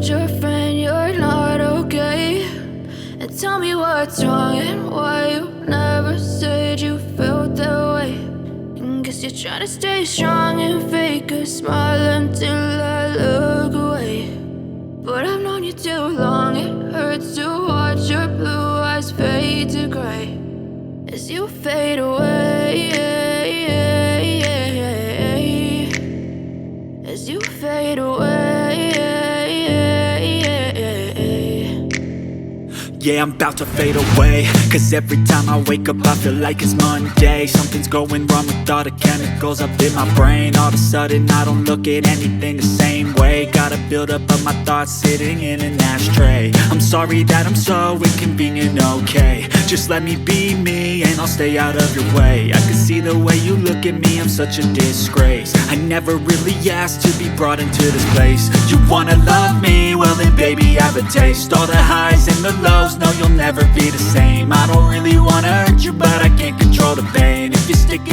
told your friend you're not okay, and tell me what's wrong and why you never said you felt that way. Guess you're trying to stay strong and fake a smile until I look away. But I've known you too long, it hurts to watch your blue eyes fade to gray as you fade away, as you fade away. Yeah, I'm about to fade away, cause every time I wake up I feel like it's Monday. Something's going wrong with all the chemicals up in my brain. All of a sudden I don't look at anything the same way. Got a build up of my thoughts sitting in an ashtray. I'm sorry that I'm so inconvenient, okay. Just let me be me and I'll stay out of your way. I can see the way you look at me, I'm such a disgrace. I never really asked to be brought into this place. You wanna love me? Well then baby have a taste. All the highs and the lows, no you'll never be the same. I don't really wanna hurt you but I